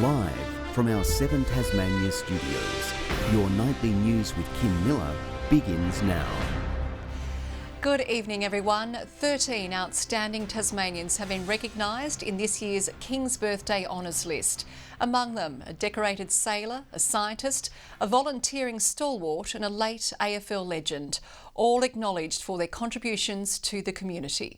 Live from our 7 Tasmania studios, your nightly news with Kim Miller begins now. Good evening, everyone. 13 outstanding Tasmanians have been recognised in this year's King's Birthday Honours list. Among them, a decorated sailor, a scientist, a volunteering stalwart and a late AFL legend, all acknowledged for their contributions to the community.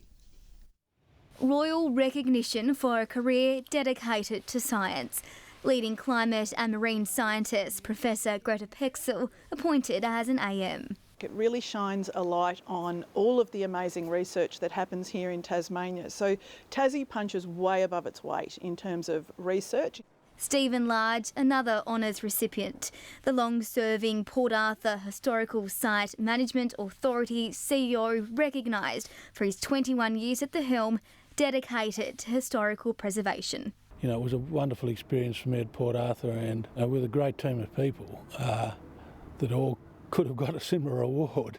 Royal recognition for a career dedicated to science. Leading climate and marine scientist Professor Greta Pexel appointed as an AM. It really shines a light on all of the amazing research that happens here in Tasmania. So Tassie punches way above its weight in terms of research. Stephen Large, another honours recipient. The long-serving Port Arthur Historical Site Management Authority CEO recognised for his 21 years at the helm, dedicated to historical preservation. You know, it was a wonderful experience for me at Port Arthur, and with a great team of people that all could have got a similar award.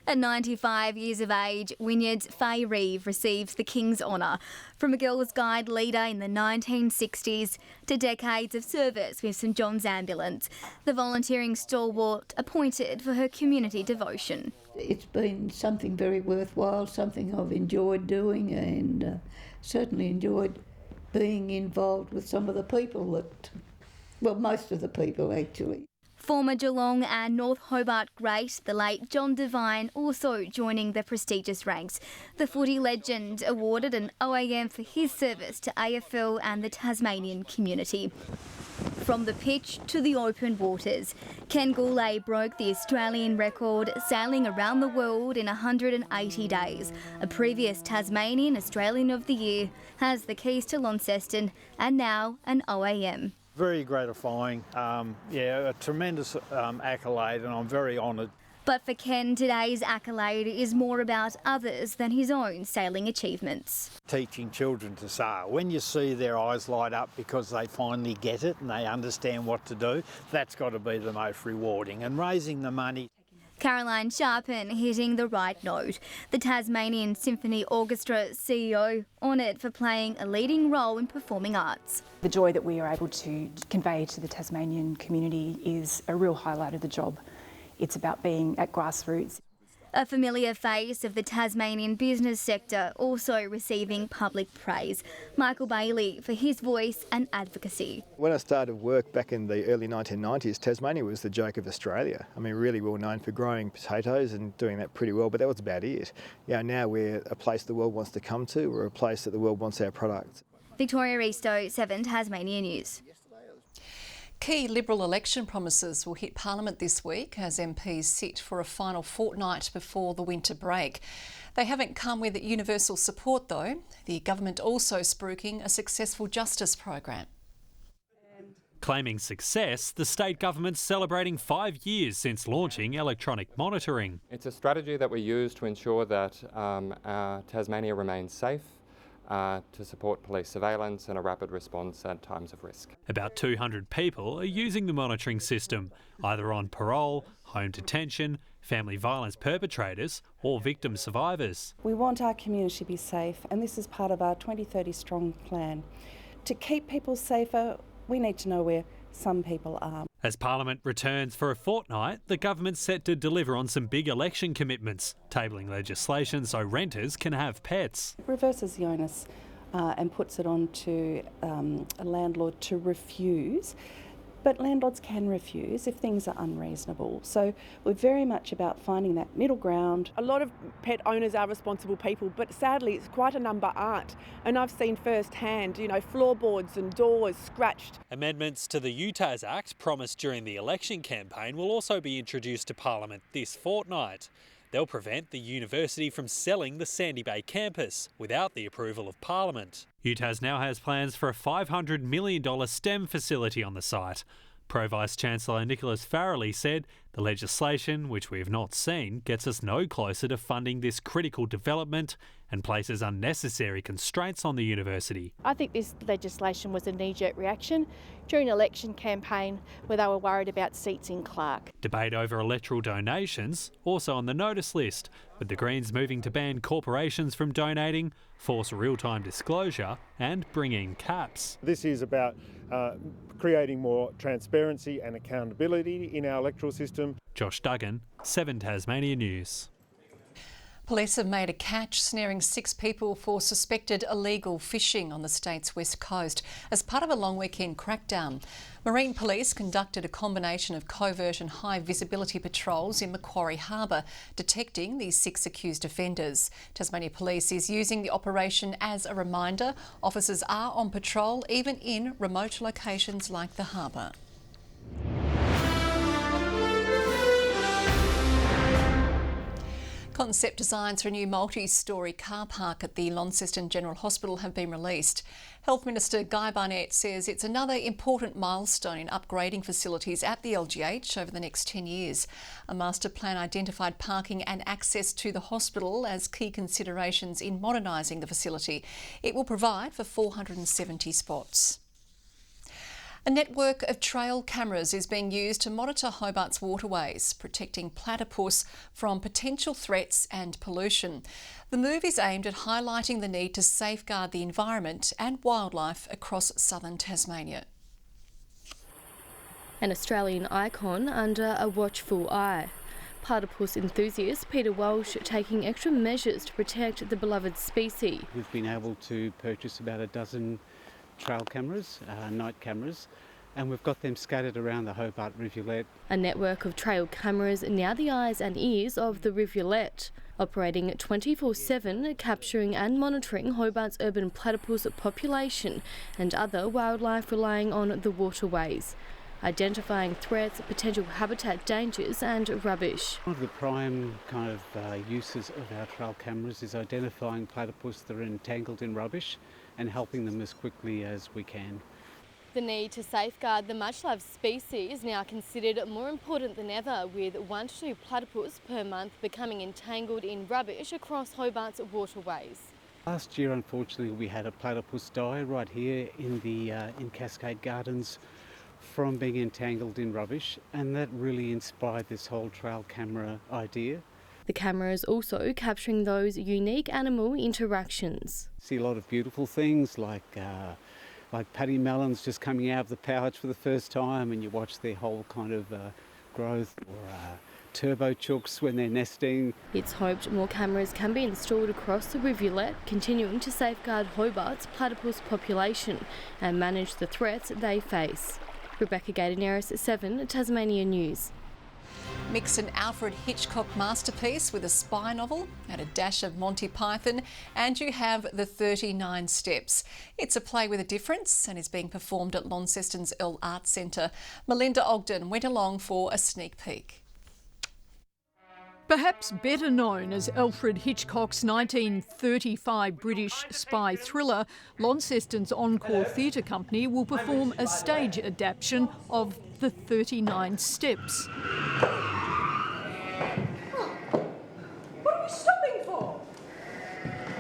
At 95 years of age, Wynyard's Faye Reeve receives the King's Honour. From a Girls' Guide leader in the 1960s to decades of service with St John's Ambulance, the volunteering stalwart appointed for her community devotion. It's been something very worthwhile, something I've enjoyed doing, and certainly enjoyed being involved with some of the people that, well, most of the people actually. Former Geelong and North Hobart great, the late John Devine, also joining the prestigious ranks. The footy legend awarded an OAM for his service to AFL and the Tasmanian community. From the pitch to the open waters, Ken Goulet broke the Australian record sailing around the world in 180 days. A previous Tasmanian Australian of the Year has the keys to Launceston and now an OAM. Very gratifying, a tremendous accolade, and I'm very honoured. But for Ken, today's accolade is more about others than his own sailing achievements. Teaching children to sail, when you see their eyes light up because they finally get it and they understand what to do, that's got to be the most rewarding. And raising the money. Caroline Sharpen hitting the right note. The Tasmanian Symphony Orchestra CEO honoured for playing a leading role in performing arts. The joy that we are able to convey to the Tasmanian community is a real highlight of the job. It's about being at grassroots. A familiar face of the Tasmanian business sector also receiving public praise. Michael Bailey for his voice and advocacy. When I started work back in the early 1990s, Tasmania was the joke of Australia. I mean, really well known for growing potatoes and doing that pretty well, but that was about it. Now we're a place the world wants to come to. We're a place that the world wants our products. Victoria Risto, 7 Tasmania News. Key Liberal election promises will hit Parliament this week as MPs sit for a final fortnight before the winter break. They haven't come with universal support though. The government also spruiking a successful justice program. Claiming success, the state government's celebrating 5 years since launching electronic monitoring. It's a strategy that we use to ensure that Tasmania remains safe, to support police surveillance and a rapid response at times of risk. About 200 people are using the monitoring system, either on parole, home detention, family violence perpetrators or victim survivors. We want our community to be safe, and this is part of our 2030 Strong plan. To keep people safer, we need to know where some people are. As Parliament returns for a fortnight, the government's set to deliver on some big election commitments, tabling legislation so renters can have pets. It reverses the onus and puts it on to a landlord to refuse. But landlords can refuse if things are unreasonable. So we're very much about finding that middle ground. A lot of pet owners are responsible people, but sadly it's quite a number aren't. And I've seen firsthand, floorboards and doors scratched. Amendments to the UTAS Act promised during the election campaign will also be introduced to Parliament this fortnight. They'll prevent the university from selling the Sandy Bay campus without the approval of Parliament. UTAS now has plans for a $500 million STEM facility on the site. Pro Vice-Chancellor Nicholas Farrelly said the legislation, which we have not seen, gets us no closer to funding this critical development and places unnecessary constraints on the university. I think this legislation was a knee-jerk reaction during an election campaign where they were worried about seats in Clark. Debate over electoral donations also on the notice list, with the Greens moving to ban corporations from donating, force real-time disclosure and bring in caps. This is about creating more transparency and accountability in our electoral system. Josh Duggan, 7 Tasmania News. Police have made a catch snaring 6 people for suspected illegal fishing on the state's west coast as part of a long weekend crackdown. Marine Police conducted a combination of covert and high visibility patrols in Macquarie Harbour, detecting these 6 accused offenders. Tasmania Police is using the operation as a reminder. Officers are on patrol even in remote locations like the harbour. Concept designs for a new multi-storey car park at the Launceston General Hospital have been released. Health Minister Guy Barnett says it's another important milestone in upgrading facilities at the LGH over the next 10 years. A master plan identified parking and access to the hospital as key considerations in modernising the facility. It will provide for 470 spots. A network of trail cameras is being used to monitor Hobart's waterways, protecting platypus from potential threats and pollution. The move is aimed at highlighting the need to safeguard the environment and wildlife across southern Tasmania. An Australian icon under a watchful eye. Platypus enthusiast Peter Walsh taking extra measures to protect the beloved species. We've been able to purchase about a dozen trail cameras, night cameras, and we've got them scattered around the Hobart rivulet. A network of trail cameras now the eyes and ears of the rivulet, operating 24/7, capturing and monitoring Hobart's urban platypus population and other wildlife relying on the waterways, identifying threats, potential habitat dangers and rubbish. One of the prime kind of uses of our trail cameras is identifying platypus that are entangled in rubbish and helping them as quickly as we can. The need to safeguard the much-loved species is now considered more important than ever, with 1 to 2 platypus per month becoming entangled in rubbish across Hobart's waterways. Last year, unfortunately, we had a platypus die right here in Cascade Gardens from being entangled in rubbish, and that really inspired this whole trail camera idea. The camera is also capturing those unique animal interactions. See a lot of beautiful things like paddy melons just coming out of the pouch for the first time, and you watch their whole kind of growth, or turbo chooks when they're nesting. It's hoped more cameras can be installed across the rivulet, continuing to safeguard Hobart's platypus population and manage the threats they face. Rebecca Gaidaneris, 7 Tasmania News. Mix an Alfred Hitchcock masterpiece with a spy novel and a dash of Monty Python, and you have The 39 Steps. It's a play with a difference and is being performed at Launceston's Earl Arts Centre. Melinda Ogden went along for a sneak peek. Perhaps better known as Alfred Hitchcock's 1935 British spy thriller, Launceston's Encore Theatre Company will perform a stage adaptation of The 39 Steps. What are we stopping for?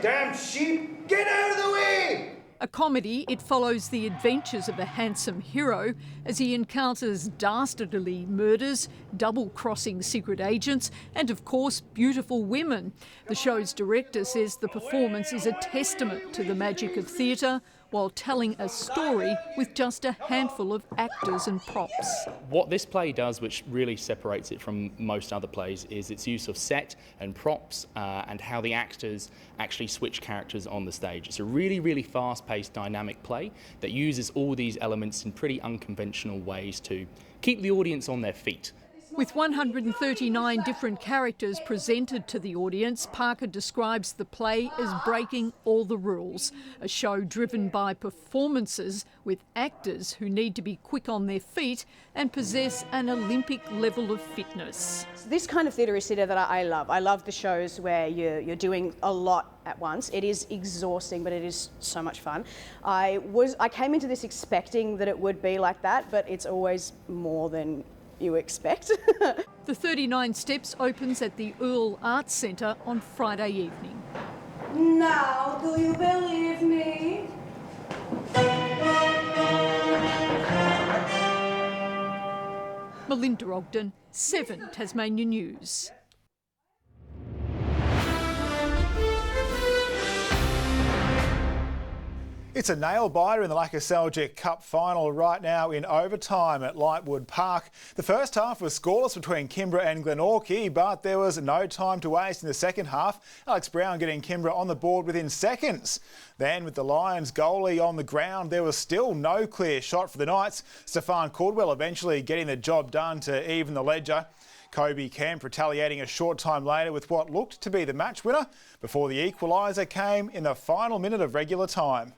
Damn sheep, get out of the way! A comedy, it follows the adventures of a handsome hero as he encounters dastardly murders, double-crossing secret agents and, of course, beautiful women. The show's director says the performance is a testament to the magic of theatre while telling a story with just a handful of actors and props. What this play does, which really separates it from most other plays, is its use of set and props and how the actors actually switch characters on the stage. It's a really, really fast-paced, dynamic play that uses all these elements in pretty unconventional ways to keep the audience on their feet. With 139 different characters presented to the audience, Parker describes the play as breaking all the rules, a show driven by performances with actors who need to be quick on their feet and possess an Olympic level of fitness. This kind of theatre is theatre that I love. I love the shows where you're doing a lot at once. It is exhausting, but it is so much fun. I came into this expecting that it would be like that, but it's always more than you expect. The 39 Steps opens at the Earl Arts Centre on Friday evening. Now, do you believe me? Melinda Ogden, 7 Tasmania News. It's a nail-biter in the Lacca Seljuk Cup final right now in overtime at Lightwood Park. The first half was scoreless between Kimbra and Glenorchy, but there was no time to waste in the second half. Alex Brown getting Kimbra on the board within seconds. Then, with the Lions goalie on the ground, there was still no clear shot for the Knights. Stefan Caldwell eventually getting the job done to even the ledger. Kobe Kemp retaliating a short time later with what looked to be the match winner before the equaliser came in the final minute of regular time.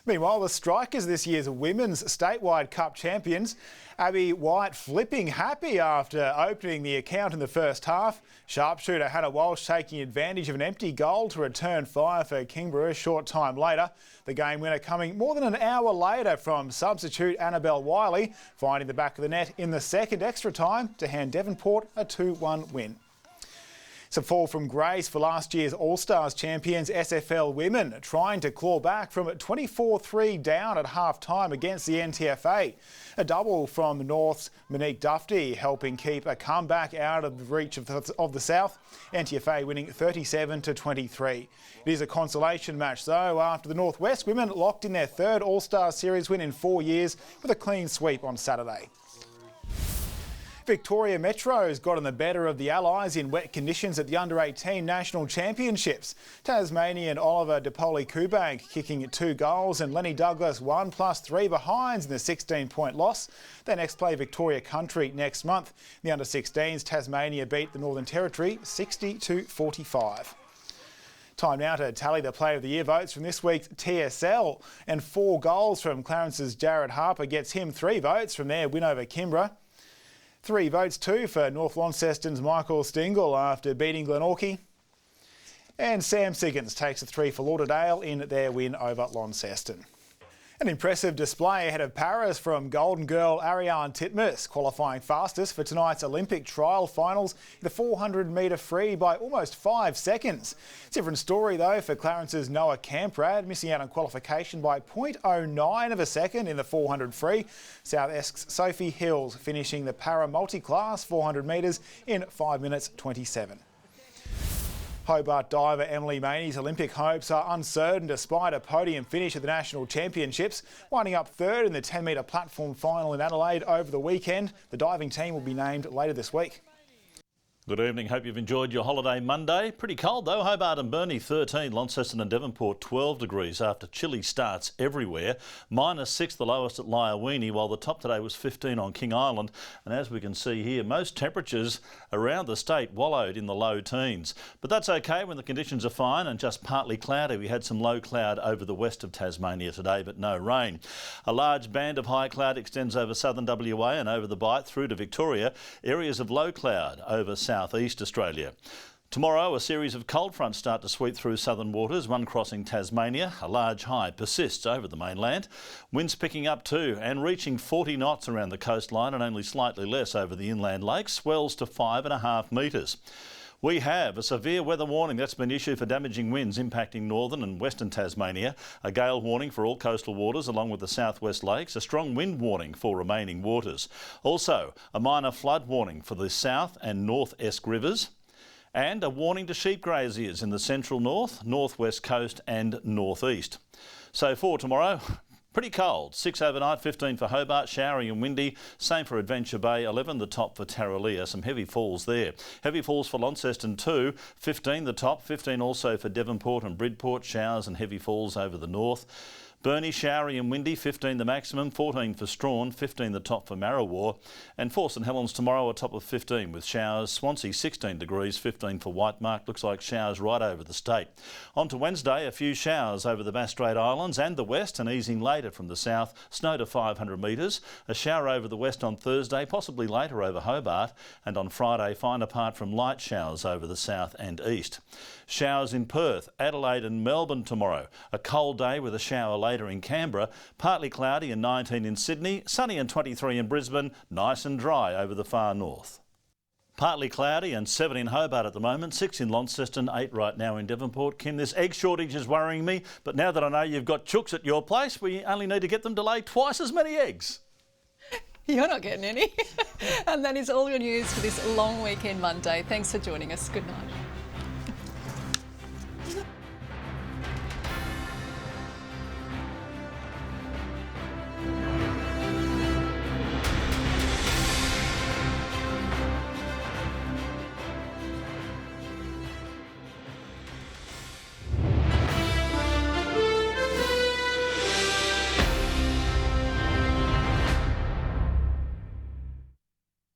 Meanwhile, the Strikers, this year's Women's Statewide Cup champions, Abby White flipping happy after opening the account in the first half. Sharpshooter Hannah Walsh taking advantage of an empty goal to return fire for Kingborough a short time later. The game winner coming more than an hour later from substitute Annabelle Wiley, finding the back of the net in the second extra time to hand Devonport a 2-1 win. It's a fall from grace for last year's All-Stars champions SFL women, trying to claw back from 24-3 down at half-time against the NTFA. A double from the North's Monique Dufty helping keep a comeback out of the reach of the South. NTFA winning 37-23. It is a consolation match though after the Northwest women locked in their third All-Star Series win in 4 years with a clean sweep on Saturday. Victoria Metro's got on the better of the Allies in wet conditions at the Under-18 National Championships. Tasmanian Oliver DePoli-Kubank kicking 2 goals and Lenny Douglas 1+3 behinds in the 16-point loss. They next play Victoria Country next month. In the Under-16s, Tasmania beat the Northern Territory 60-45. Time now to tally the Player of the Year votes from this week's TSL. And 4 goals from Clarence's Jared Harper gets him 3 votes from their win over Kimbra. 3 votes too for North Launceston's Michael Stingle after beating Glenorchy. And Sam Siggins takes a 3 for Lauderdale in their win over Launceston. An impressive display ahead of Paris from Golden Girl Ariane Titmus, qualifying fastest for tonight's Olympic trial finals in the 400-metre free by almost 5 seconds. Different story though for Clarence's Noah Camprad, missing out on qualification by 0.09 of a second in the 400 free. South Esk's Sophie Hills finishing the para multi-class 400 metres in 5 minutes 27. Hobart diver Emily Maney's Olympic hopes are uncertain despite a podium finish at the National Championships. Winding up third in the 10-metre platform final in Adelaide over the weekend. The diving team will be named later this week. Good evening. Hope you've enjoyed your holiday Monday. Pretty cold though. Hobart and Burnie 13, Launceston and Devonport 12 degrees after chilly starts everywhere. -6 the lowest at Lyawini, while the top today was 15 on King Island. And as we can see here, most temperatures around the state wallowed in the low teens. But that's okay when the conditions are fine and just partly cloudy. We had some low cloud over the west of Tasmania today, but no rain. A large band of high cloud extends over southern WA and over the Bight through to Victoria. Areas of low cloud over southeast Australia. Tomorrow, a series of cold fronts start to sweep through southern waters, one crossing Tasmania. A large high persists over the mainland. Winds picking up too and reaching 40 knots around the coastline and only slightly less over the inland lakes. Swells to 5.5 metres. We have a severe weather warning that's been issued for damaging winds impacting northern and western Tasmania, a gale warning for all coastal waters along with the southwest lakes, a strong wind warning for remaining waters. Also, a minor flood warning for the south and north Esk rivers, and a warning to sheep graziers in the central north, northwest coast and northeast. So for tomorrow, pretty cold. 6 overnight, 15 for Hobart, showery and windy. Same for Adventure Bay, 11 the top for Tarraleah. Some heavy falls there. Heavy falls for Launceston too, 15 the top, 15 also for Devonport and Bridport. Showers and heavy falls over the north. Burnie, showery and windy, 15 the maximum, 14 for Strawn, 15 the top for Marrawar. And for St Helens tomorrow, a top of 15 with showers. Swansea, 16 degrees, 15 for Whitemark. Looks like showers right over the state. On to Wednesday, a few showers over the Bass Strait Islands and the west and easing later from the south. Snow to 500 metres. A shower over the west on Thursday, possibly later over Hobart. And on Friday, fine apart from light showers over the south and east. Showers in Perth, Adelaide and Melbourne tomorrow. A cold day with a shower later in Canberra, partly cloudy and 19 in Sydney, sunny and 23 in Brisbane, nice and dry over the far north. Partly cloudy and 7 in Hobart at the moment, 6 in Launceston, 8 right now in Devonport. Kim, this egg shortage is worrying me, but now that I know you've got chooks at your place, we only need to get them to lay twice as many eggs. You're not getting any. And that is all your news for this long weekend Monday. Thanks for joining us. Good night.